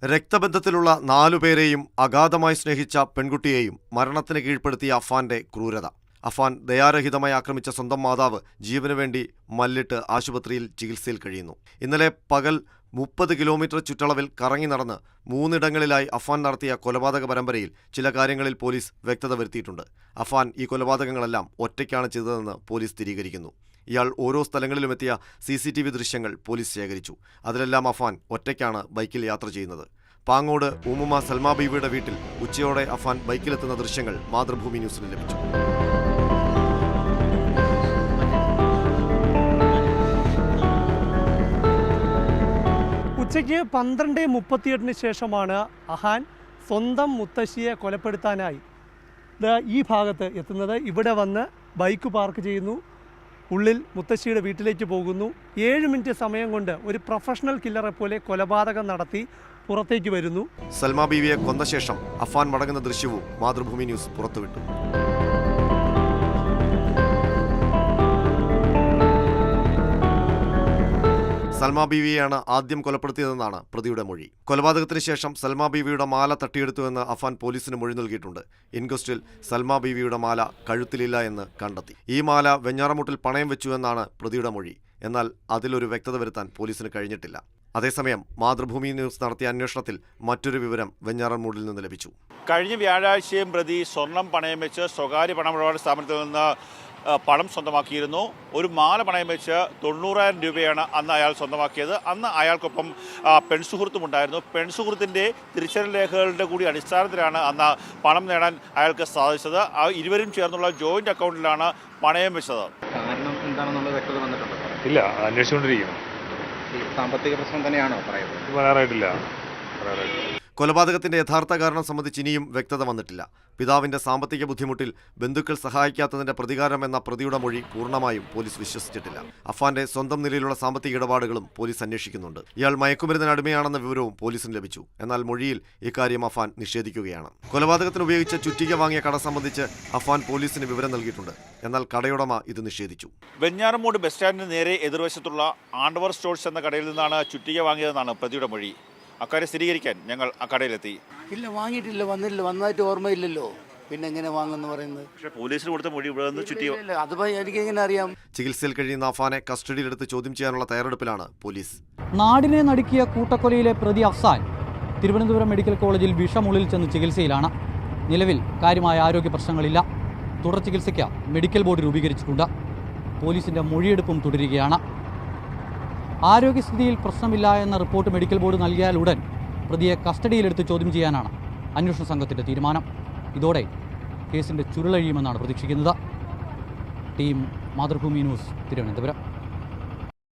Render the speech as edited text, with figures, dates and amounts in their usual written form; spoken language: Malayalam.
രക്തബന്ധത്തിലുള്ള 4 പേരെയും അഗാധമായി സ്നേഹിച്ച പെൺകുട്ടിയെയും മരണത്തിന് കീഴ്പ്പെടുത്തിയ അഫാന്റെ ക്രൂരത. അഫാൻ ദയാരഹിതമായി ആക്രമിച്ച സ്വന്തം മാതാവ് ജീവനുവേണ്ടി മല്ലിട്ട് ആശുപത്രിയിൽ ചികിത്സയിൽ കഴിയുന്നു. ഇന്നലെ പകൽ 30 കിലോമീറ്റർ ചുറ്റളവിൽ കറങ്ങി നടന്ന് 3 ഇടങ്ങളിലായി അഫാൻ നടത്തിയ കൊലപാതക പരമ്പരയിൽ ചില കാര്യങ്ങളിൽ പോലീസ് വ്യക്തത വരുത്തിയിട്ടുണ്ട്. അഫാൻ ഈ കൊലപാതകങ്ങളെല്ലാം ഒറ്റയ്ക്കാണ് ചെയ്തതെന്ന് പോലീസ് സ്ഥിരീകരിക്കുന്നു. ഇയാൾ ഓരോ സ്ഥലങ്ങളിലുമെത്തിയ CCTV ദൃശ്യങ്ങൾ പോലീസ് ശേഖരിച്ചു. അതിലെല്ലാം അഫാൻ ഒറ്റയ്ക്കാണ് ബൈക്കിൽ യാത്ര ചെയ്യുന്നത്. പാങ്ങോട് ഉമ്മുമ്മ സൽമാ ബീവിയുടെ വീട്ടിൽ ഉച്ചയോടെ അഫാൻ ബൈക്കിലെത്തുന്ന ദൃശ്യങ്ങൾ മാതൃഭൂമി ന്യൂസിന് ലഭിച്ചു. ഉച്ചയ്ക്ക് 12:38 ശേഷമാണ് അഹാൻ സ്വന്തം മുത്തശ്ശിയെ കൊലപ്പെടുത്താനായി ഈ ഭാഗത്ത് എത്തുന്നത്. ഇവിടെ വന്ന് ബൈക്ക് പാർക്ക് ചെയ്യുന്നു, ഉള്ളിൽ മുത്തശ്ശിയുടെ വീട്ടിലേക്ക് പോകുന്നു. 7 മിനിറ്റ് സമയം കൊണ്ട് ഒരു പ്രൊഫഷണൽ കില്ലറെ പോലെ കൊലപാതകം നടത്തി പുറത്തേക്ക് വരുന്നു. സൽമാ ബീവിയെ കൊന്ന ശേഷം അഫാൻ മടങ്ങുന്ന ദൃശ്യവും മാതൃഭൂമി ന്യൂസ് പുറത്തുവിട്ടു. സൽമാ ബീവിയെയാണ് ആദ്യം കൊലപ്പെടുത്തിയതെന്നാണ് പ്രതിയുടെ മൊഴി. കൊലപാതകത്തിന് ശേഷം സൽമാ ബീവിയുടെ മാല തട്ടിയെടുത്തുവെന്ന് അഫാൻ പോലീസിന് മൊഴി നൽകിയിട്ടുണ്ട്. ഇൻക്വസ്റ്റിൽ സൽമാ ബീവിയുടെ മാല കഴുത്തിലില്ല എന്ന് കണ്ടെത്തി. ഈ മാല വെഞ്ഞാറമൂട്ടിൽ പണയം വെച്ചുവെന്നാണ് പ്രതിയുടെ മൊഴി. എന്നാൽ അതിലൊരു വ്യക്തത വരുത്താൻ പോലീസിന് കഴിഞ്ഞിട്ടില്ല. അതേസമയം മാതൃഭൂമി ന്യൂസ് നടത്തിയ അന്വേഷണത്തിൽ മറ്റൊരു വിവരം വെഞ്ഞാറമൂടിൽ നിന്ന് ലഭിച്ചു. കഴിഞ്ഞ വ്യാഴാഴ്ചയും പ്രതി സ്വർണം പണയം വെച്ച് സ്വകാര്യ പണമിടപാട് സ്ഥാപനത്തിൽ നിന്ന് പണം സ്വന്തമാക്കിയിരുന്നു. ഒരു മാല പണയം വെച്ച് 90,000 രൂപയാണ് അന്ന് അയാൾ സ്വന്തമാക്കിയത്. അന്ന് അയാൾക്കൊപ്പം പെൺസുഹൃത്തും ഉണ്ടായിരുന്നു. പെൺസുഹൃത്തിൻ്റെ തിരിച്ചറിയൽ രേഖകളുടെ കൂടി അടിസ്ഥാനത്തിലാണ് അന്ന് പണം നേടാൻ അയാൾക്ക് സാധിച്ചത്. ഇരുവരും ചേർന്നുള്ള ജോയിന്റ് അക്കൗണ്ടിലാണ് പണയം വെച്ചത്. കാരണം എന്താണെന്നുള്ള വ്യക്തത വന്നിട്ടുണ്ടോ? ഇല്ല, അന്വേഷിച്ചുകൊണ്ടിരിക്കുന്നു. സാമ്പത്തിക പ്രശ്നം തന്നെയാണോ പറയുന്നത്? പറയാറായിട്ടില്ല. കൊലപാതകത്തിന്റെ യഥാർത്ഥ കാരണം സംബന്ധിച്ച് ഇനിയും വ്യക്തത വന്നിട്ടില്ല. പിതാവിന്റെ സാമ്പത്തിക ബുദ്ധിമുട്ടിൽ ബന്ധുക്കൾ സഹായിക്കാത്തതിന്റെ പ്രതികാരം എന്ന പ്രതിയുടെ മൊഴി പൂർണ്ണമായും പോലീസ് വിശ്വസിച്ചിട്ടില്ല. അഫാന്റെ സ്വന്തം നിലയിലുള്ള സാമ്പത്തിക ഇടപാടുകളും പോലീസ് അന്വേഷിക്കുന്നുണ്ട്. ഇയാൾ മയക്കുമരുന്നിന് അടിമയാണെന്ന വിവരവും പോലീസിന് ലഭിച്ചു. എന്നാൽ മൊഴിയിൽ ഇക്കാര്യം അഫാൻ നിഷേധിക്കുകയാണ്. കൊലപാതകത്തിന് ഉപയോഗിച്ച ചുറ്റിക വാങ്ങിയ കട സംബന്ധിച്ച് അഫാൻ പോലീസിന് വിവരം നൽകിയിട്ടുണ്ട്. എന്നാൽ കടയുടമ ഇത് നിഷേധിച്ചു. വെഞ്ഞാറമൂട് ബസ് സ്റ്റാൻഡിന് നേരെ എതിർവശത്തുള്ള ആണ്ടവർ സ്റ്റോഴ്സ് എന്ന കടയിൽ നിന്നാണ് ചുറ്റിക വാങ്ങിയതെന്നാണ് പ്രതിയുടെ മൊഴി. അക്കാര്യം സ്ഥിരീകരിക്കാൻ ഞങ്ങൾ ആ കടയിലെത്തി. ഇല്ല, വാങ്ങിയിട്ടില്ല, വന്നതായിട്ട് ഓർമ്മയില്ലല്ലോ. പിന്നെ എങ്ങനെ വാങ്ങുന്നു പറയുന്നത്? പക്ഷേ പോലീസിന് കൊടുത്ത മൊഴി ഇവിടെ നിന്ന് ചുറ്റിക. അതിപ്പോ എനിക്ക് എങ്ങനെ അറിയാം? ചികിത്സയിൽ കഴിയുന്ന അഫാനെ കസ്റ്റഡിയിലെടുത്ത് ചോദ്യം ചെയ്യാനുള്ള തയ്യാറെടുപ്പിലാണ് പോലീസ്. നാടിനെ നടുക്കിയ കൂട്ടക്കൊലയിലെ പ്രതി അഫ്സാൻ തിരുവനന്തപുരം മെഡിക്കൽ കോളേജിൽ വിഷമുള്ളിൽ ചെന്ന് ചികിത്സയിലാണ്. നിലവിൽ കാര്യമായ ആരോഗ്യ പ്രശ്നങ്ങളില്ല. തുടർ ചികിത്സയ്ക്ക് മെഡിക്കൽ ബോർഡ് രൂപീകരിച്ചിട്ടുണ്ട്. പോലീസിന്റെ മൊഴിയെടുപ്പും തുടരുകയാണ്. ആരോഗ്യസ്ഥിതിയിൽ പ്രശ്നമില്ല എന്ന റിപ്പോർട്ട് മെഡിക്കൽ ബോർഡ് നൽകിയാൽ ഉടൻ പ്രതിയെ കസ്റ്റഡിയിലെടുത്ത് ചോദ്യം ചെയ്യാനാണ് അന്വേഷണ സംഘത്തിൻ്റെ തീരുമാനം. ഇതോടെ കേസിൻ്റെ ചുരുളഴിയുമെന്നാണ് പ്രതീക്ഷിക്കുന്നത്. Team Mathrubhumi news, Thiruvananthapuram.